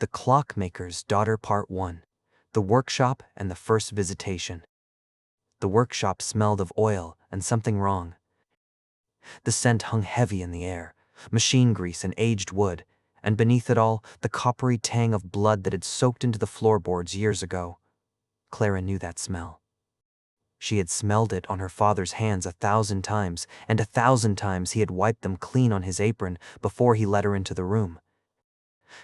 The Clockmakers' Daughter Part 1. The Workshop and the First Visitation. The workshop smelled of oil and something wrong. The scent hung heavy in the air, machine grease and aged wood, and beneath it all, the coppery tang of blood that had soaked into the floorboards years ago. Clara knew that smell. She had smelled it on her father's hands 1,000 times, and 1,000 times he had wiped them clean on his apron before he led her into the room.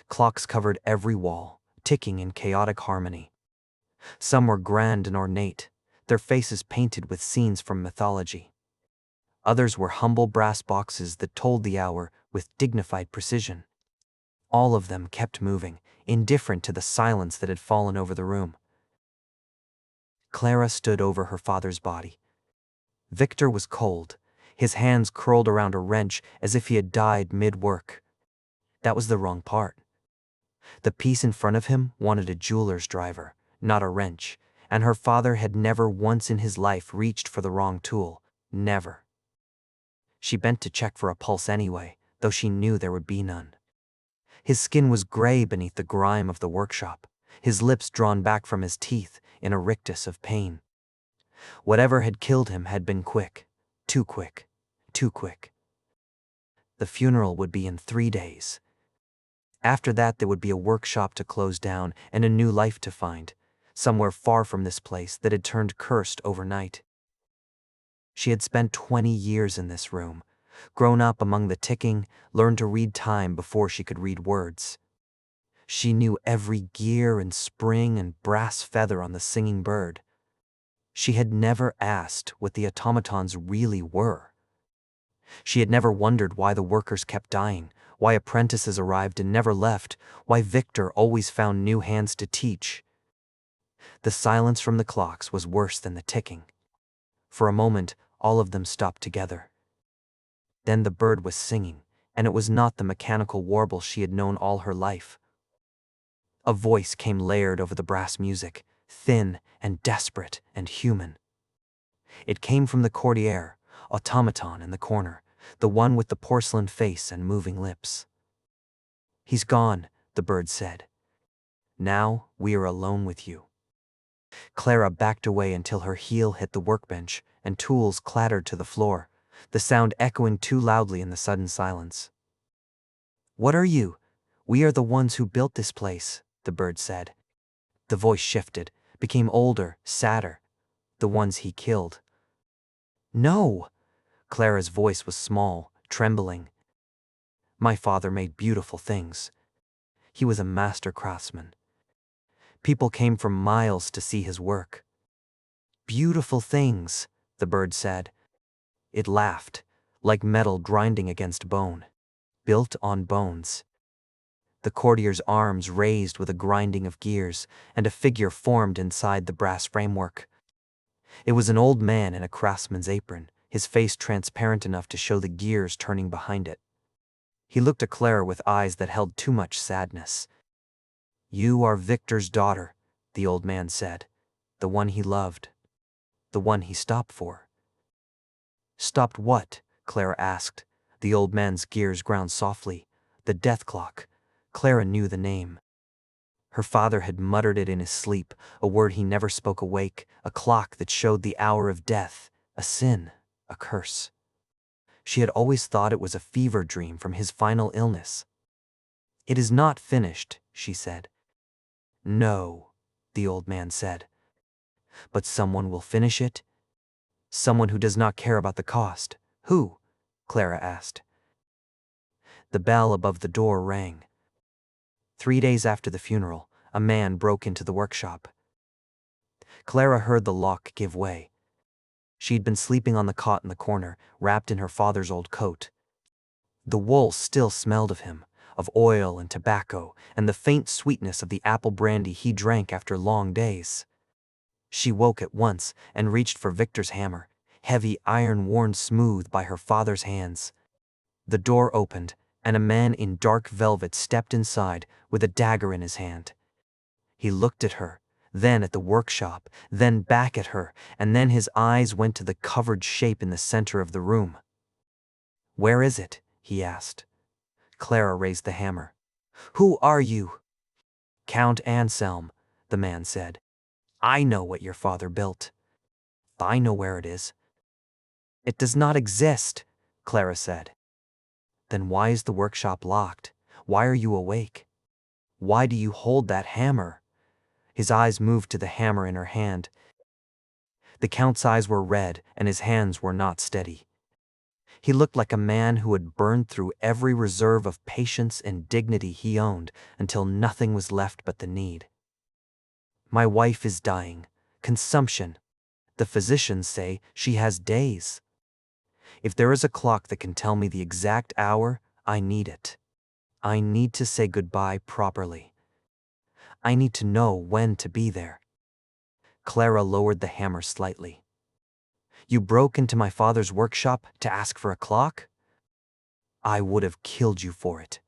Clocks covered every wall, ticking in chaotic harmony. Some were grand and ornate, their faces painted with scenes from mythology. Others were humble brass boxes that told the hour with dignified precision. All of them kept moving, indifferent to the silence that had fallen over the room. Clara stood over her father's body. Victor was cold, his hands curled around a wrench as if he had died mid-work. That was the wrong part. The piece in front of him wanted a jeweler's driver, not a wrench, and her father had never once in his life reached for the wrong tool, never. She bent to check for a pulse anyway, though she knew there would be none. His skin was gray beneath the grime of the workshop, his lips drawn back from his teeth in a rictus of pain. Whatever had killed him had been quick, too quick, too quick. The funeral would be in 3 days. After that, there would be a workshop to close down and a new life to find, somewhere far from this place that had turned cursed overnight. She had spent 20 years in this room, grown up among the ticking, learned to read time before she could read words. She knew every gear and spring and brass feather on the singing bird. She had never asked what the automatons really were. She had never wondered why the workers kept dying, why apprentices arrived and never left, why Victor always found new hands to teach. The silence from the clocks was worse than the ticking. For a moment, all of them stopped together. Then the bird was singing, and it was not the mechanical warble she had known all her life. A voice came layered over the brass music, thin and desperate and human. It came from the courtier, automaton in the corner, the one with the porcelain face and moving lips. "He's gone," the bird said. "Now we are alone with you." Clara backed away until her heel hit the workbench and tools clattered to the floor, the sound echoing too loudly in the sudden silence. "What are you? We are the ones who built this place," the bird said. The voice shifted, became older, sadder. "The ones he killed." "No!" Clara's voice was small, trembling. "My father made beautiful things. He was a master craftsman. People came from miles to see his work." "Beautiful things," the bird said. It laughed, like metal grinding against bone, built on bones. The courtier's arms raised with a grinding of gears, and a figure formed inside the brass framework. It was an old man in a craftsman's apron, his face transparent enough to show the gears turning behind it. He looked at Clara with eyes that held too much sadness. "You are Victor's daughter," the old man said. "The one he loved. The one he stopped for." "Stopped what?" Clara asked. The old man's gears ground softly. "The death clock." Clara knew the name. Her father had muttered it in his sleep, a word he never spoke awake, a clock that showed the hour of death, a sin, a curse. She had always thought it was a fever dream from his final illness. "It is not finished," she said. "No," the old man said. "But someone will finish it? Someone who does not care about the cost." "Who?" Clara asked. The bell above the door rang. 3 days after the funeral, a man broke into the workshop. Clara heard the lock give way. She'd been sleeping on the cot in the corner, wrapped in her father's old coat. The wool still smelled of him, of oil and tobacco, and the faint sweetness of the apple brandy he drank after long days. She woke at once and reached for Victor's hammer, heavy iron worn smooth by her father's hands. The door opened, and a man in dark velvet stepped inside with a dagger in his hand. He looked at her, then at the workshop, then back at her, and then his eyes went to the covered shape in the center of the room. "Where is it?" he asked. Clara raised the hammer. "Who are you?" Count Anselm, the man said. I know what your father built. I know where it is. It does not exist, Clara said. Then why is the workshop locked? Why are you awake? Why do you hold that hammer? His eyes moved to the hammer in her hand. The Count's eyes were red, and his hands were not steady. He looked like a man who had burned through every reserve of patience and dignity he owned until nothing was left but the need. My wife is dying. Consumption. The physicians say she has days. If there is a clock that can tell me the exact hour, I need it. I need to say goodbye properly. I need to know when to be there. Clara lowered the hammer slightly. You broke into my father's workshop to ask for a clock? I would have killed you for it.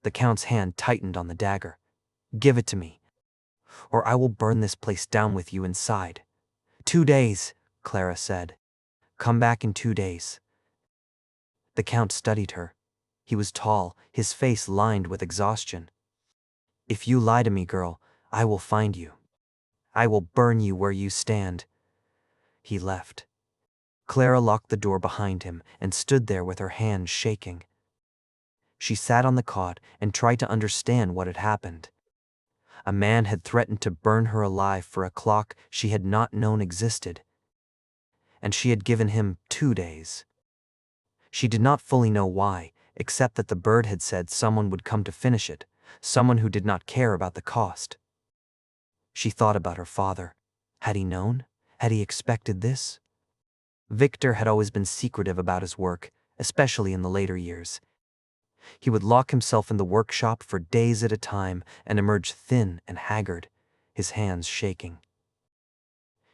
The Count's hand tightened on the dagger. Give it to me, or I will burn this place down with you inside. 2 days, Clara said. Come back in 2 days. The Count studied her. He was tall, his face lined with exhaustion. If you lie to me, girl, I will find you. I will burn you where you stand. He left. Clara locked the door behind him and stood there with her hands shaking. She sat on the cot and tried to understand what had happened. A man had threatened to burn her alive for a clock she had not known existed, and she had given him 2 days. She did not fully know why, except that the bird had said someone would come to finish it, someone who did not care about the cost. She thought about her father. Had he known? Had he expected this? Victor had always been secretive about his work, especially in the later years. He would lock himself in the workshop for days at a time and emerge thin and haggard, his hands shaking.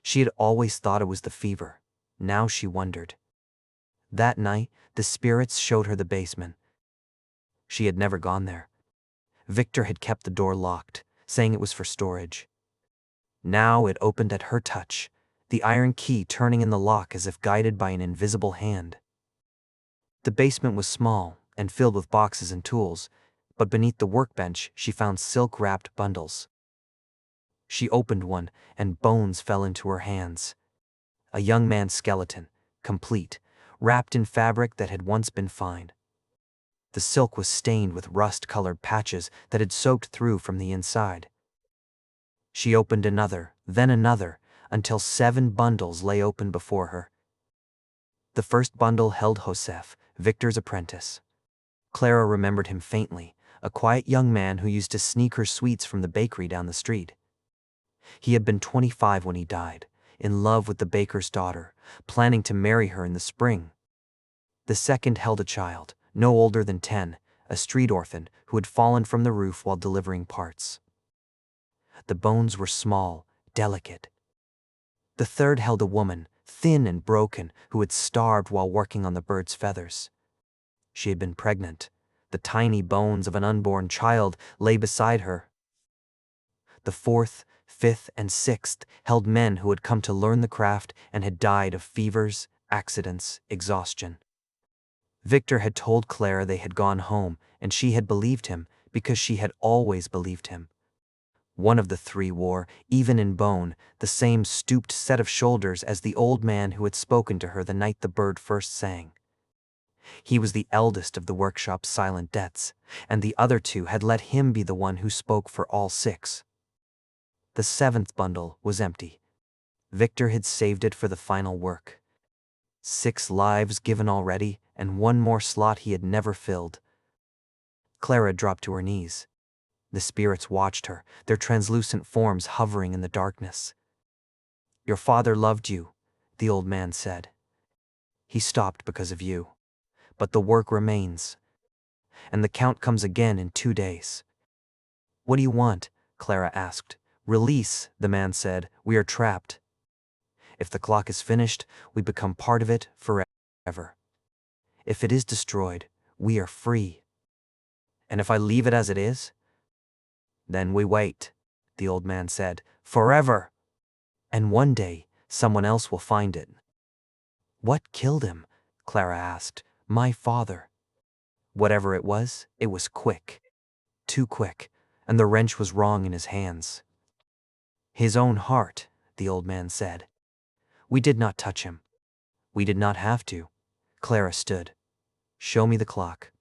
She had always thought it was the fever. Now she wondered. That night, the spirits showed her the basement. She had never gone there. Victor had kept the door locked, saying it was for storage. Now it opened at her touch, the iron key turning in the lock as if guided by an invisible hand. The basement was small and filled with boxes and tools, but beneath the workbench she found silk-wrapped bundles. She opened one, and bones fell into her hands. A young man's skeleton, complete, wrapped in fabric that had once been fine. The silk was stained with rust-colored patches that had soaked through from the inside. She opened another, then another, until 7 bundles lay open before her. The first bundle held Joseph, Victor's apprentice. Clara remembered him faintly, a quiet young man who used to sneak her sweets from the bakery down the street. He had been 25 when he died, in love with the baker's daughter, planning to marry her in the spring. The second held a child, no older than 10, a street orphan who had fallen from the roof while delivering parts. The bones were small, delicate. The third held a woman, thin and broken, who had starved while working on the bird's feathers. She had been pregnant. The tiny bones of an unborn child lay beside her. The fourth, fifth, and sixth held men who had come to learn the craft and had died of fevers, accidents, exhaustion. Victor had told Clara they had gone home, and she had believed him because she had always believed him. One of the 3 wore, even in bone, the same stooped set of shoulders as the old man who had spoken to her the night the bird first sang. He was the eldest of the workshop's silent deaths, and the other 2 had let him be the one who spoke for all 6. The 7th bundle was empty. Victor had saved it for the final work. 6 lives given already, and 1 more slot he had never filled. Clara dropped to her knees. The spirits watched her, their translucent forms hovering in the darkness. Your father loved you, the old man said. He stopped because of you. But the work remains. And the Count comes again in 2 days. What do you want? Clara asked. Release, the man said. We are trapped. If the clock is finished, we become part of it forever. If it is destroyed, we are free. And if I leave it as it is? Then we wait, the old man said. Forever. And one day, someone else will find it. What killed him? Clara asked. My father. Whatever it was quick. Too quick. and the wrench was wrong in his hands. His own heart, the old man said. We did not touch him. We did not have to. Clara stood. Show me the clock.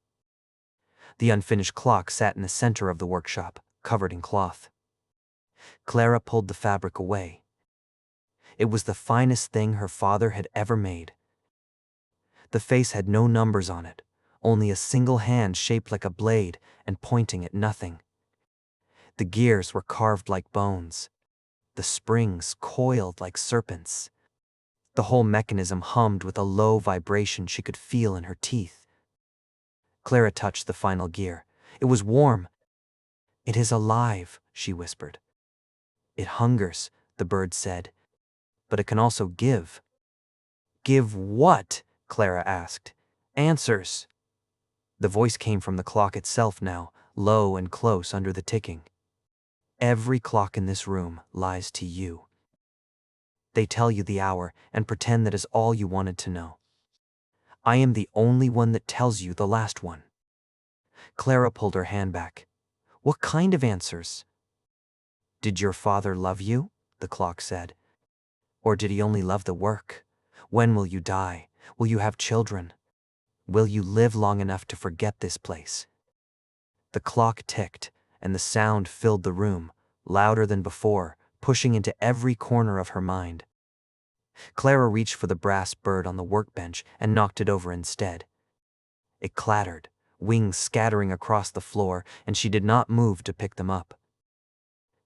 The unfinished clock sat in the center of the workshop, covered in cloth. Clara pulled the fabric away. It was the finest thing her father had ever made. The face had no numbers on it, only a single hand shaped like a blade and pointing at nothing. The gears were carved like bones. The springs coiled like serpents. The whole mechanism hummed with a low vibration she could feel in her teeth. Clara touched the final gear. It was warm. It is alive, she whispered. It hungers, the bird said, but it can also give. Give what? Clara asked. Answers. The voice came from the clock itself now, low and close under the ticking. Every clock in this room lies to you. They tell you the hour and pretend that is all you wanted to know. I am the only one that tells you the last one. Clara pulled her hand back. What kind of answers? Did your father love you? The clock said. Or did he only love the work? When will you die? Will you have children? Will you live long enough to forget this place? The clock ticked, and the sound filled the room, louder than before, pushing into every corner of her mind. Clara reached for the brass bird on the workbench and knocked it over instead. It clattered, wings scattering across the floor, and she did not move to pick them up.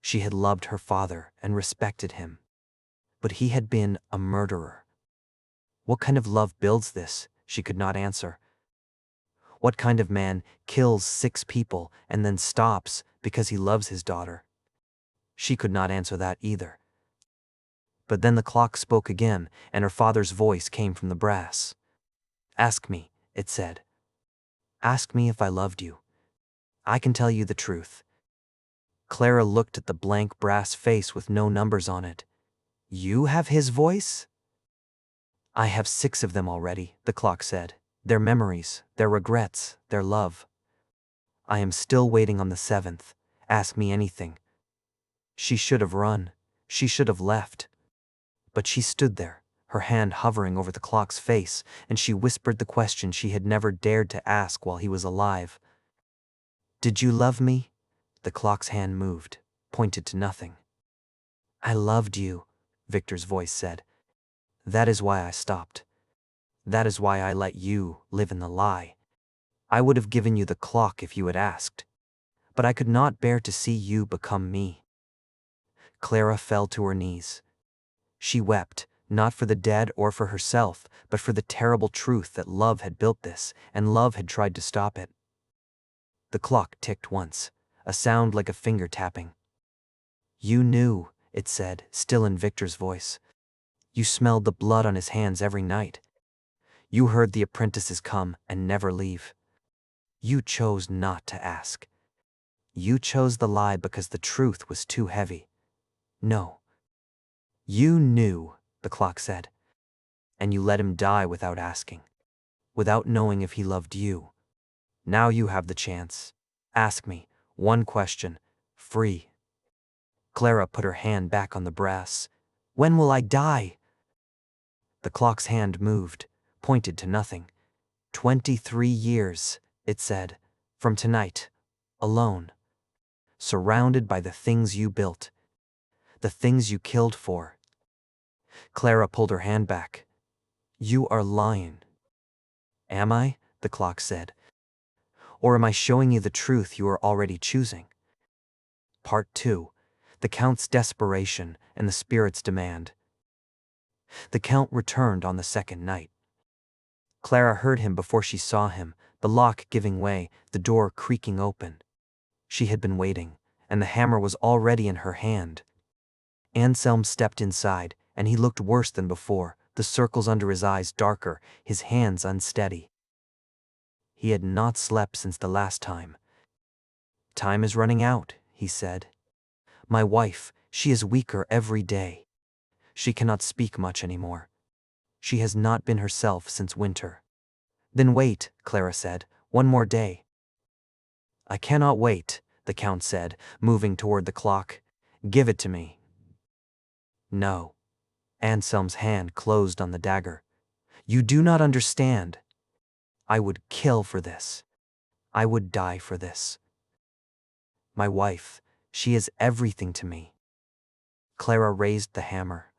She had loved her father and respected him. But he had been a murderer. What kind of love builds this? She could not answer. What kind of man kills 6 people and then stops because he loves his daughter? She could not answer that either. But then the clock spoke again, and her father's voice came from the brass. Ask me, it said. Ask me if I loved you. I can tell you the truth. Clara looked at the blank brass face with no numbers on it. You have his voice? I have 6 of them already, the clock said. Their memories, their regrets, their love. I am still waiting on the 7th. Ask me anything. She should have run. She should have left. But she stood there, her hand hovering over the clock's face, and she whispered the question she had never dared to ask while he was alive. Did you love me? The clock's hand moved, pointed to nothing. I loved you, Victor's voice said. That is why I stopped. That is why I let you live in the lie. I would have given you the clock if you had asked. But I could not bear to see you become me. Clara fell to her knees. She wept, not for the dead or for herself, but for the terrible truth that love had built this, and love had tried to stop it. The clock ticked once, a sound like a finger tapping. You knew, it said, still in Victor's voice. You smelled the blood on his hands every night. You heard the apprentices come and never leave. You chose not to ask. You chose the lie because the truth was too heavy. No. You knew, the clock said. And you let him die without asking. Without knowing if he loved you. Now you have the chance. Ask me, one question, free. Clara put her hand back on the brass. When will I die? The clock's hand moved, pointed to nothing. 23 years, it said, from tonight, alone. Surrounded by the things you built. The things you killed for. Clara pulled her hand back. You are lying. Am I? The clock said. Or am I showing you the truth you are already choosing? Part 2. The Count's desperation and the spirit's demand. The Count returned on the 2nd night. Clara heard him before she saw him, the lock giving way, the door creaking open. She had been waiting, and the hammer was already in her hand. Anselm stepped inside, and he looked worse than before, the circles under his eyes darker, his hands unsteady. He had not slept since the last time. Time is running out, he said. My wife, she is weaker every day. She cannot speak much anymore. She has not been herself since winter. Then wait, Clara said, one more day. I cannot wait, the Count said, moving toward the clock. Give it to me. No. Anselm's hand closed on the dagger. You do not understand. I would kill for this. I would die for this. My wife, she is everything to me. Clara raised the hammer.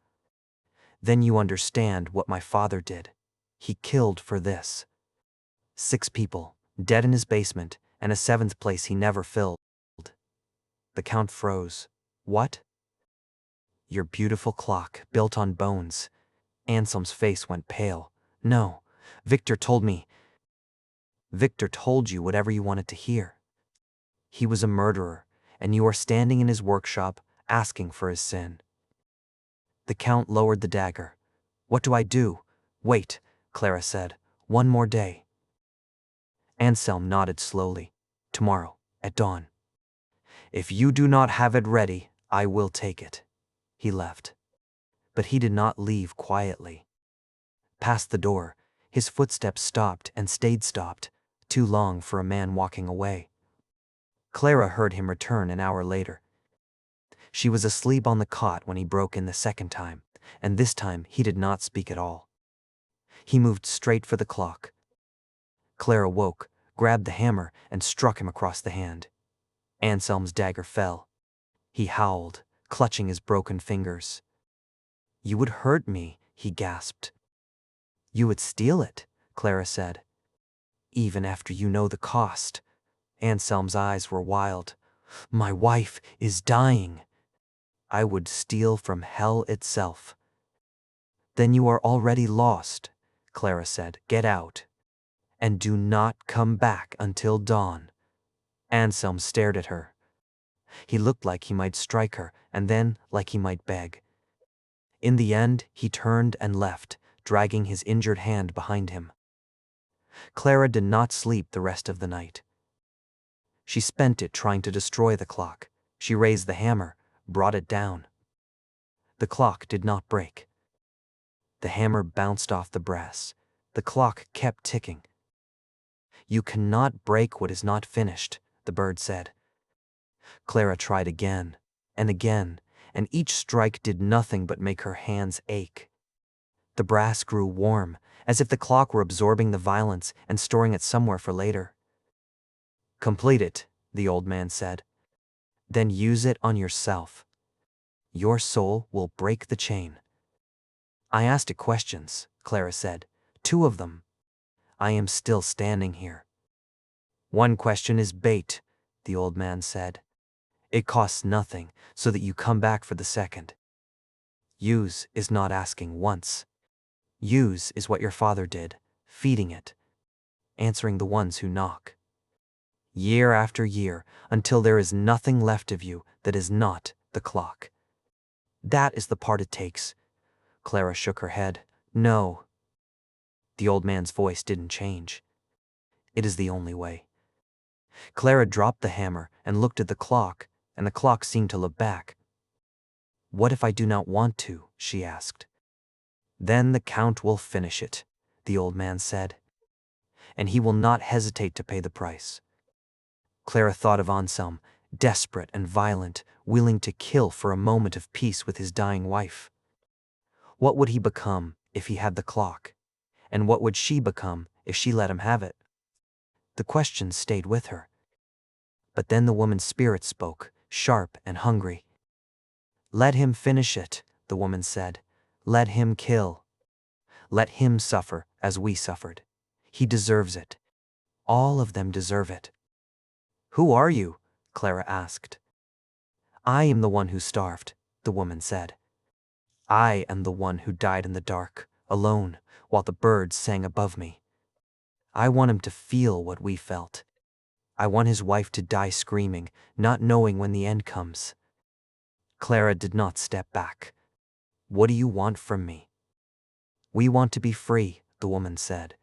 Then you understand what my father did. He killed for this. 6 people, dead in his basement, and a 7th place he never filled. The Count froze. What? Your beautiful clock, built on bones. Anselm's face went pale. No, Victor told me. Victor told you whatever you wanted to hear. He was a murderer, and you are standing in his workshop, asking for his sin. The Count lowered the dagger. What do I do? Wait, Clara said. One more day. Anselm nodded slowly. Tomorrow, at dawn. If you do not have it ready, I will take it. He left. But he did not leave quietly. Past the door, his footsteps stopped and stayed stopped, too long for a man walking away. Clara heard him return an hour later. She was asleep on the cot when he broke in the second time, and this time he did not speak at all. He moved straight for the clock. Clara woke, grabbed the hammer, and struck him across the hand. Anselm's dagger fell. He howled, clutching his broken fingers. You would hurt me, he gasped. You would steal it, Clara said. Even after you know the cost. Anselm's eyes were wild. My wife is dying. I would steal from hell itself. Then you are already lost, Clara said. Get out. And do not come back until dawn. Anselm stared at her. He looked like he might strike her, and then like he might beg. In the end, he turned and left, dragging his injured hand behind him. Clara did not sleep the rest of the night. She spent it trying to destroy the clock. She raised the hammer, brought it down. The clock did not break. The hammer bounced off the brass. The clock kept ticking. You cannot break what is not finished, the bird said. Clara tried again, and each strike did nothing but make her hands ache. The brass grew warm, as if the clock were absorbing the violence and storing it somewhere for later. Complete it, the old man said. Then use it on yourself. Your soul will break the chain. I asked it questions, Clara said. 2 of them. I am still standing here. One question is bait, the old man said. It costs nothing, so that you come back for the second. Use is not asking once. Use is what your father did, feeding it, answering the ones who knock. Year after year, until there is nothing left of you that is not the clock. That is the part it takes. Clara shook her head. No. The old man's voice didn't change. It is the only way. Clara dropped the hammer and looked at the clock, and the clock seemed to look back. What if I do not want to? She asked. Then the Count will finish it, the old man said. And he will not hesitate to pay the price. Clara thought of Anselm, desperate and violent, willing to kill for a moment of peace with his dying wife. What would he become if he had the clock? And what would she become if she let him have it? The question stayed with her. But then the woman's spirit spoke, sharp and hungry. Let him finish it, the woman said. Let him kill. Let him suffer as we suffered. He deserves it. All of them deserve it. Who are you? Clara asked. I am the one who starved, the woman said. I am the one who died in the dark, alone, while the birds sang above me. I want him to feel what we felt. I want his wife to die screaming, not knowing when the end comes. Clara did not step back. What do you want from me? We want to be free, the woman said.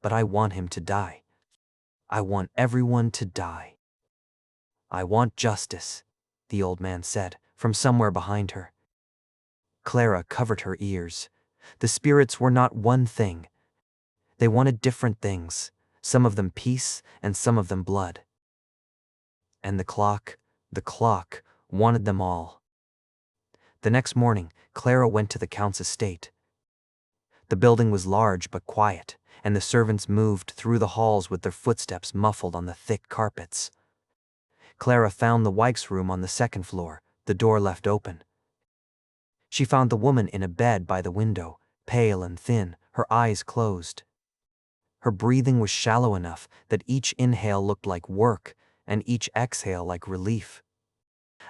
But I want him to die. I want everyone to die. I want justice, the old man said, from somewhere behind her. Clara covered her ears. The spirits were not one thing. They wanted different things, some of them peace and some of them blood. And the clock, wanted them all. The next morning, Clara went to the Count's estate. The building was large but quiet, and the servants moved through the halls with their footsteps muffled on the thick carpets. Clara found the Wykes' room on the second floor, the door left open. She found the woman in a bed by the window, pale and thin, her eyes closed. Her breathing was shallow enough that each inhale looked like work and each exhale like relief.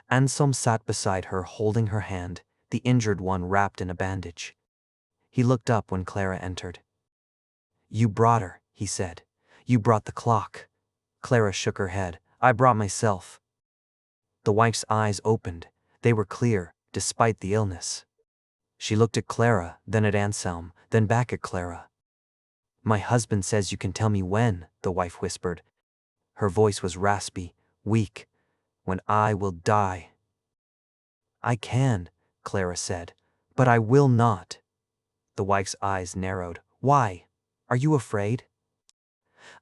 Anselm sat beside her holding her hand, the injured one wrapped in a bandage. He looked up when Clara entered. "You brought her," he said. "You brought the clock." Clara shook her head. "I brought myself." The wife's eyes opened. They were clear, despite the illness. She looked at Clara, then at Anselm, then back at Clara. "My husband says you can tell me when," the wife whispered. Her voice was raspy, weak. "When I will die." "I can," Clara said, "but I will not." The wife's eyes narrowed. "Why? Are you afraid?"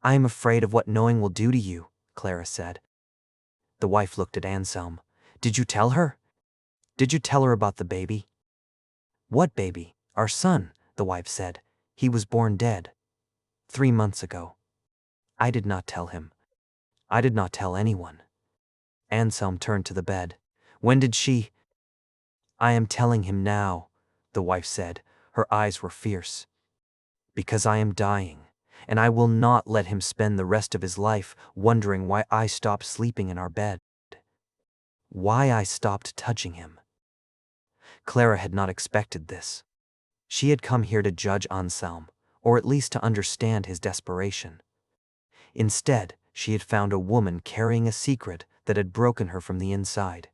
"I am afraid of what knowing will do to you," Clara said. The wife looked at Anselm. "Did you tell her? Did you tell her about the baby?" "What baby?" "Our son," the wife said. "He was born dead. 3 months ago." "I did not tell him. I did not tell anyone." Anselm turned to the bed. "When did she—" "I am telling him now," the wife said. Her eyes were fierce. "Because I am dying, and I will not let him spend the rest of his life wondering why I stopped sleeping in our bed. Why I stopped touching him." Clara had not expected this. She had come here to judge Anselm, or at least to understand his desperation. Instead, she had found a woman carrying a secret that had broken her from the inside.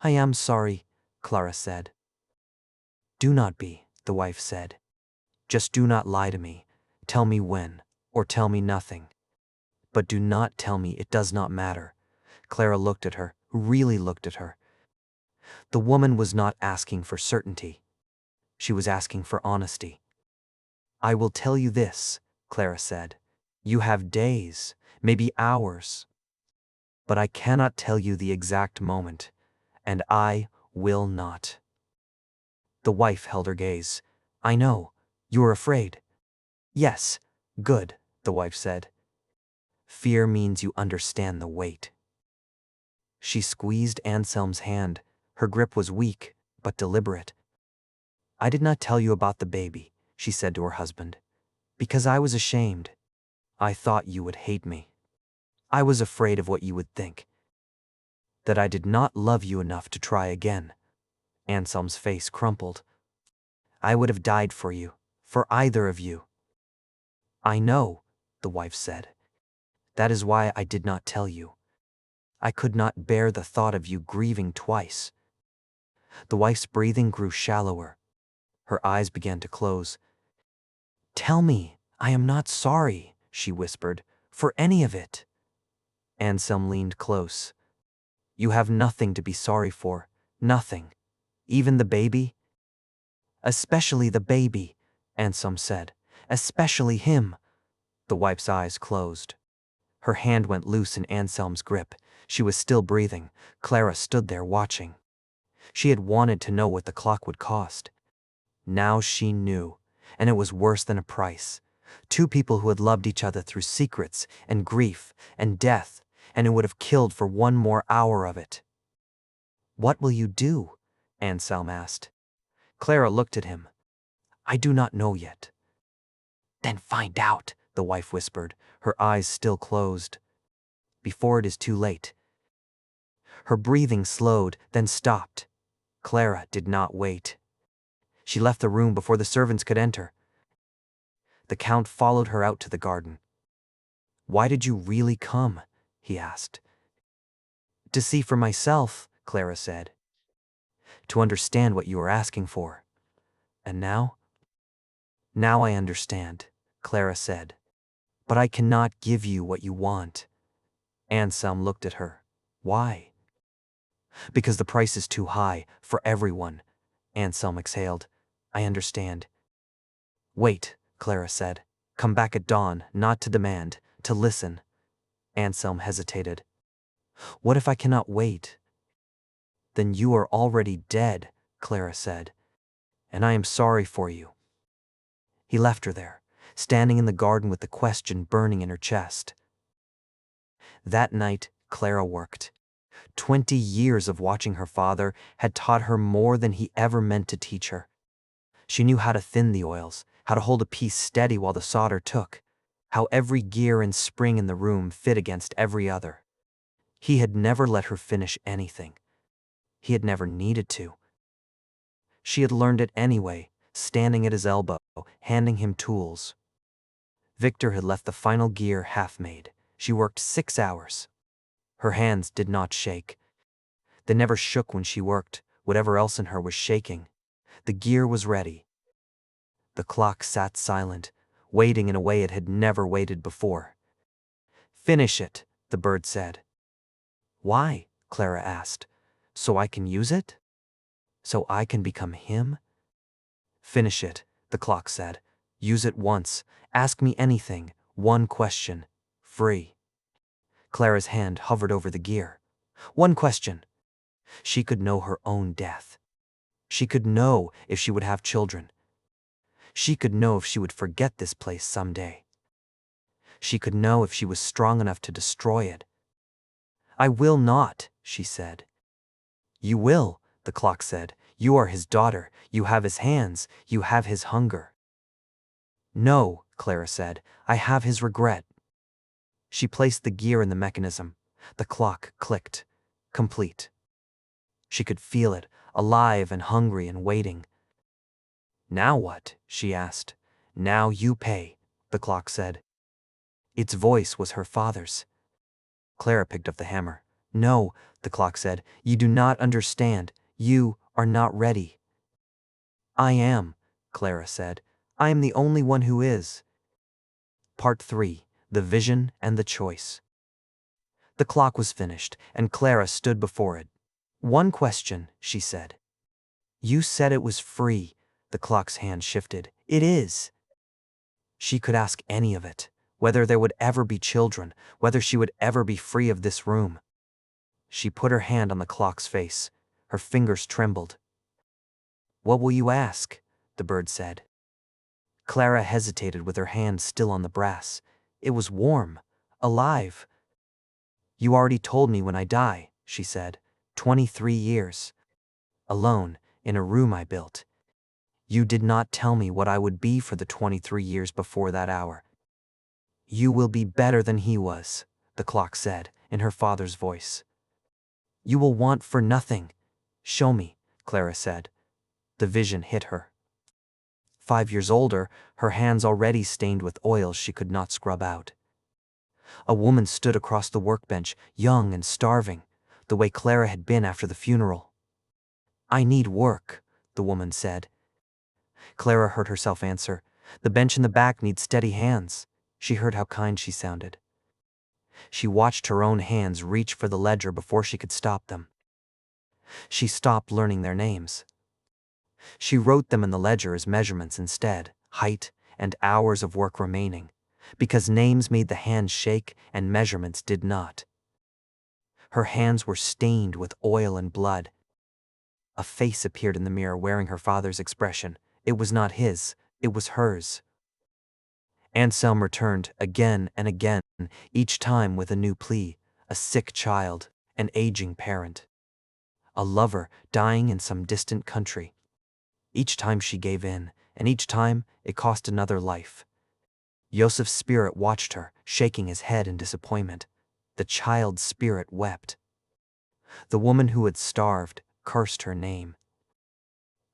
"I am sorry," Clara said. "Do not be," the wife said. "Just do not lie to me. Tell me when, or tell me nothing. But do not tell me it does not matter." Clara looked at her, really looked at her. The woman was not asking for certainty. She was asking for honesty. "I will tell you this," Clara said. "You have days, maybe hours. But I cannot tell you the exact moment, and I will not." The wife held her gaze. "I know. You are afraid." "Yes. Good," the wife said. "Fear means you understand the weight." She squeezed Anselm's hand. Her grip was weak, but deliberate. "I did not tell you about the baby," she said to her husband, "because I was ashamed. I thought you would hate me. I was afraid of what you would think. That I did not love you enough to try again." Anselm's face crumpled. "I would have died for you, for either of you." "I know," the wife said. "That is why I did not tell you. I could not bear the thought of you grieving twice." The wife's breathing grew shallower. Her eyes began to close. "Tell me, I am not sorry," she whispered, "for any of it." Anselm leaned close. "You have nothing to be sorry for, nothing. Even the baby?" "Especially the baby," Anselm said. "Especially him." The wife's eyes closed. Her hand went loose in Anselm's grip. She was still breathing. Clara stood there watching. She had wanted to know what the clock would cost. Now she knew, and it was worse than a price. Two people who had loved each other through secrets and grief and death, and who would have killed for one more hour of it. "What will you do?" Anselm asked. Clara looked at him. "I do not know yet." "Then find out," the wife whispered, her eyes still closed. "Before it is too late." Her breathing slowed, then stopped. Clara did not wait. She left the room before the servants could enter. The Count followed her out to the garden. "Why did you really come?" he asked. "To see for myself," Clara said. "To understand what you are asking for. And now?" "Now I understand," Clara said. "But I cannot give you what you want." Anselm looked at her. "Why?" "Because the price is too high, for everyone." Anselm exhaled. "I understand." "Wait," Clara said. "Come back at dawn, not to demand, to listen." Anselm hesitated. What if I cannot wait? Then you are already dead, Clara said, and I am sorry for you. He left her there, standing in the garden with the question burning in her chest. That night, Clara worked. 20 years of watching her father had taught her more than he ever meant to teach her. She knew how to thin the oils, how to hold a piece steady while the solder took, how every gear and spring in the room fit against every other. He had never let her finish anything. He had never needed to. She had learned it anyway, standing at his elbow, handing him tools. Victor had left the final gear half-made. She worked 6 hours. Her hands did not shake. They never shook when she worked. Whatever else in her was shaking. The gear was ready. The clock sat silent, waiting in a way it had never waited before. "Finish it," the bird said. "Why?" Clara asked. "So I can use it? So I can become him?" "Finish it," the clock said. "Use it once. Ask me anything. One question. Free." Clara's hand hovered over the gear. One question. She could know her own death. She could know if she would have children. She could know if she would forget this place someday. She could know if she was strong enough to destroy it. "I will not," she said. "You will," the clock said. "You are his daughter. You have his hands. You have his hunger." "No," Clara said. "I have his regret." She placed the gear in the mechanism. The clock clicked. Complete. She could feel it, alive and hungry and waiting. "Now what?" she asked. "Now you pay," the clock said. Its voice was her father's. Clara picked up the hammer. "No," the clock said. "You do not understand. You are not ready." "I am," Clara said. "I am the only one who is." Part 3. The Vision and the Choice. The clock was finished, and Clara stood before it. "One question," she said. "You said it was free." The clock's hand shifted. "It is." She could ask any of it, whether there would ever be children, whether she would ever be free of this room. She put her hand on the clock's face. Her fingers trembled. "What will you ask?" the bird said. Clara hesitated with her hand still on the brass. It was warm, alive. "You already told me when I die," she said. 23 years. Alone, in a room I built. You did not tell me what I would be for the 23 years before that hour." "You will be better than he was," the clock said, in her father's voice. "You will want for nothing." "Show me," Clara said. The vision hit her. 5 years older, her hands already stained with oils she could not scrub out. A woman stood across the workbench, young and starving, the way Clara had been after the funeral. "I need work," the woman said. Clara heard herself answer. "The bench in the back needs steady hands." She heard how kind she sounded. She watched her own hands reach for the ledger before she could stop them. She stopped learning their names. She wrote them in the ledger as measurements instead, height and hours of work remaining, because names made the hands shake and measurements did not. Her hands were stained with oil and blood. A face appeared in the mirror wearing her father's expression. It was not his, it was hers. Anselm returned again and again, each time with a new plea: a sick child, an aging parent, a lover dying in some distant country. Each time she gave in, and each time it cost another life. Yosef's spirit watched her, shaking his head in disappointment. The child's spirit wept. The woman who had starved cursed her name.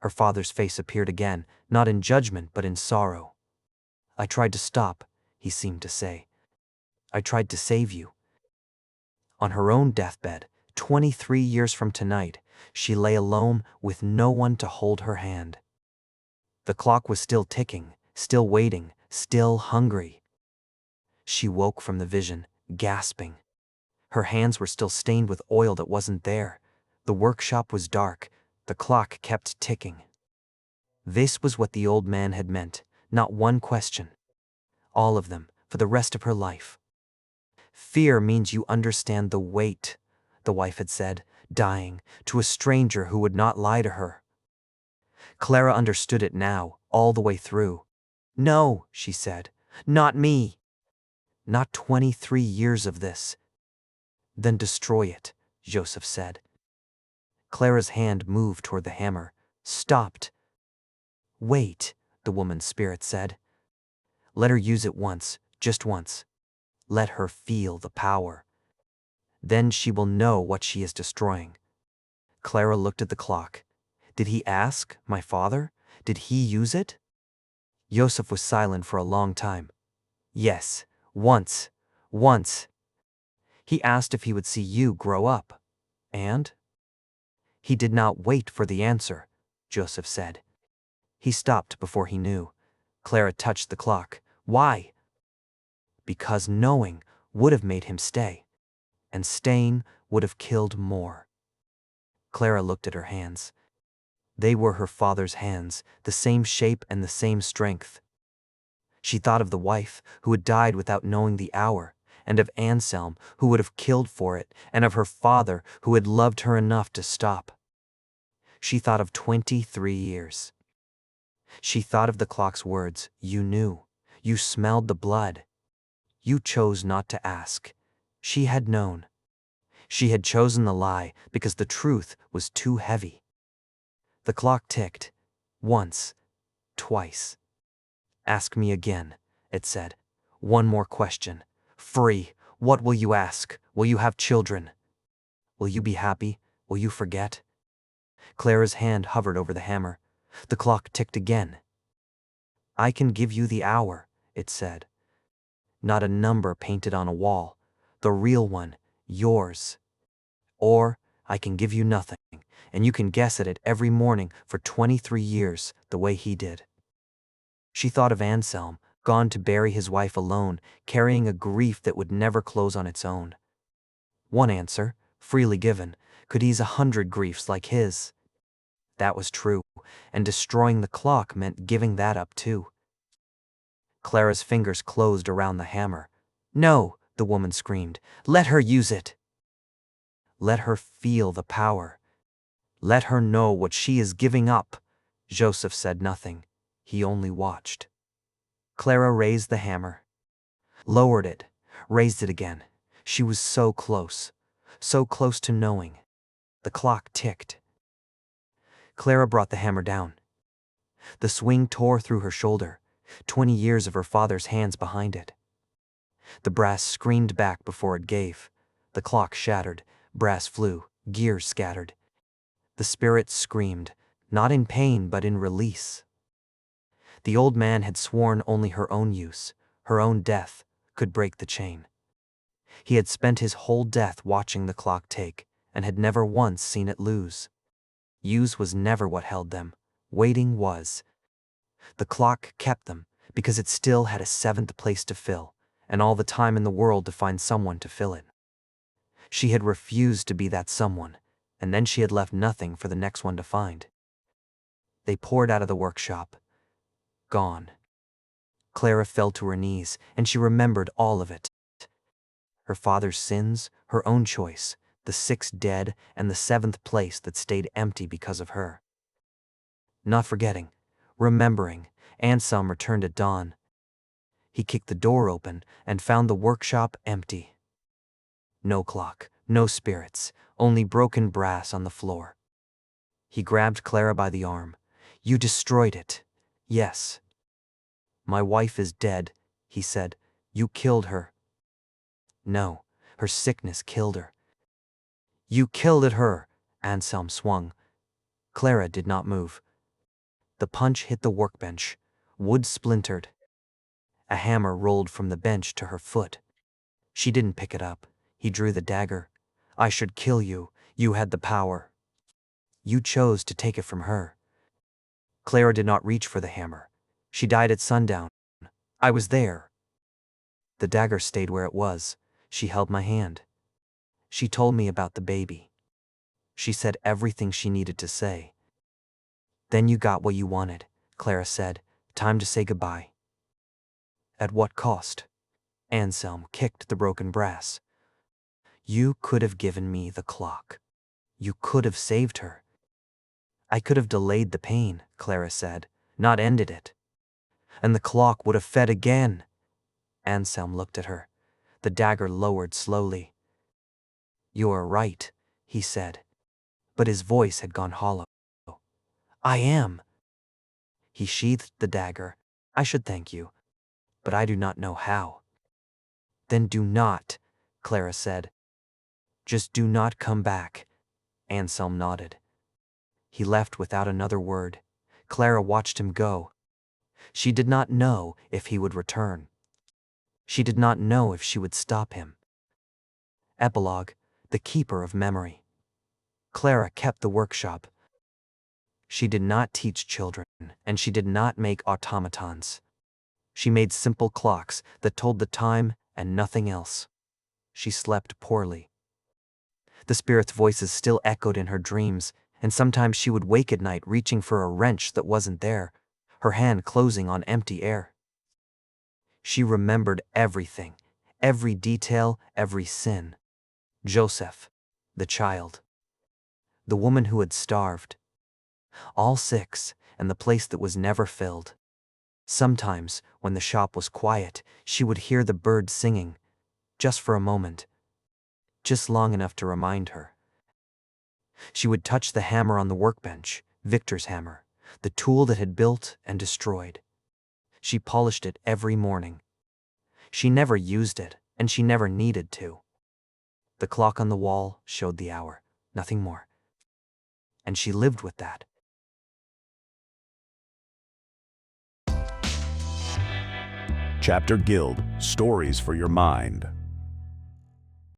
Her father's face appeared again, not in judgment but in sorrow. "I tried to stop," he seemed to say. "I tried to save you." On her own deathbed, 23 years from tonight, she lay alone with no one to hold her hand. The clock was still ticking, still waiting, still hungry. She woke from the vision, gasping. Her hands were still stained with oil that wasn't there. The workshop was dark. The clock kept ticking. This was what the old man had meant, not one question. All of them, for the rest of her life. "Fear means you understand the weight," the wife had said, dying, to a stranger who would not lie to her. Clara understood it now, all the way through. "No," she said, "not me. Not 23 years of this." "Then destroy it," Joseph said. Clara's hand moved toward the hammer, stopped. "Wait," the woman's spirit said. "Let her use it once, just once. Let her feel the power. Then she will know what she is destroying." Clara looked at the clock. Did he ask, my father? Did he use it? Joseph was silent for a long time. "Yes, once. He asked if he would see you grow up. And?" "He did not wait for the answer," Joseph said. "He stopped before he knew." Clara touched the clock. "Why?" "Because knowing would have made him stay, and staying would have killed more." Clara looked at her hands. They were her father's hands, the same shape and the same strength. She thought of the wife who had died without knowing the hour, and of Anselm who would have killed for it, and of her father who had loved her enough to stop. She thought of 23 years. She thought of the clock's words, "You knew. You smelled the blood. You chose not to ask." She had known. She had chosen the lie because the truth was too heavy. The clock ticked. Once. Twice. "Ask me again," it said. "One more question. Free. What will you ask? Will you have children? Will you be happy? Will you forget?" Clara's hand hovered over the hammer. The clock ticked again. "I can give you the hour," it said. "Not a number painted on a wall. The real one, yours. Or I can give you nothing, and you can guess at it every morning for 23 years, the way he did." She thought of Anselm, gone to bury his wife alone, carrying a grief that would never close on its own. One answer, freely given, could ease 100 griefs like his. That was true, and destroying the clock meant giving that up too. Clara's fingers closed around the hammer. "No," the woman screamed. "Let her use it. Let her feel the power. Let her know what she is giving up." Joseph said nothing. He only watched. Clara raised the hammer, lowered it, raised it again. She was so close to knowing. The clock ticked. Clara brought the hammer down. The swing tore through her shoulder, 20 years of her father's hands behind it. The brass screamed back before it gave. The clock shattered, brass flew, gears scattered. The spirit screamed, not in pain but in release. The old man had sworn only her own use, her own death, could break the chain. He had spent his whole death watching the clock take, and had never once seen it lose. Use was never what held them. Waiting was. The clock kept them, because it still had a seventh place to fill, and all the time in the world to find someone to fill it. She had refused to be that someone, and then she had left nothing for the next one to find. They poured out of the workshop. Gone. Clara fell to her knees, and she remembered all of it. Her father's sins, her own choice, the 6 dead, and the 7th place that stayed empty because of her. Not forgetting, remembering, Anselm returned at dawn. He kicked the door open and found the workshop empty. No clock, no spirits, only broken brass on the floor. He grabbed Clara by the arm. "You destroyed it." "Yes." "My wife is dead," he said. "You killed her." "No, her sickness killed her." "You killed her," Anselm swung. Clara did not move. The punch hit the workbench. Wood splintered. A hammer rolled from the bench to her foot. She didn't pick it up. He drew the dagger. "I should kill you. You had the power. You chose to take it from her." Clara did not reach for the hammer. "She died at sundown. I was there." The dagger stayed where it was. She held my hand. She told me about the baby. She said everything she needed to say. "Then you got what you wanted," Clara said. "Time to say goodbye." "At what cost?" Anselm kicked the broken brass. You could have given me the clock. You could have saved her. I could have delayed the pain, Clara said, not ended it. And the clock would have fed again. Anselm looked at her. The dagger lowered slowly. You are right, he said. But his voice had gone hollow. I am. He sheathed the dagger. I should thank you, but I do not know how. Then do not, Clara said. Just do not come back. Anselm nodded. He left without another word. Clara watched him go. She did not know if he would return. She did not know if she would stop him. Epilogue: The Keeper of Memory. Clara kept the workshop. She did not teach children, and she did not make automatons. She made simple clocks that told the time and nothing else. She slept poorly. The spirits' voices still echoed in her dreams, and sometimes she would wake at night reaching for a wrench that wasn't there, her hand closing on empty air. She remembered everything, every detail, every sin. Joseph, the child. The woman who had starved. All six, and the place that was never filled. Sometimes, when the shop was quiet, she would hear the birds singing, just for a moment, just long enough to remind her. She would touch the hammer on the workbench, Victor's hammer, the tool that had built and destroyed. She polished it every morning. She never used it, and she never needed to. The clock on the wall showed the hour, nothing more. And she lived with that. Chapter Guild, Stories for Your Mind.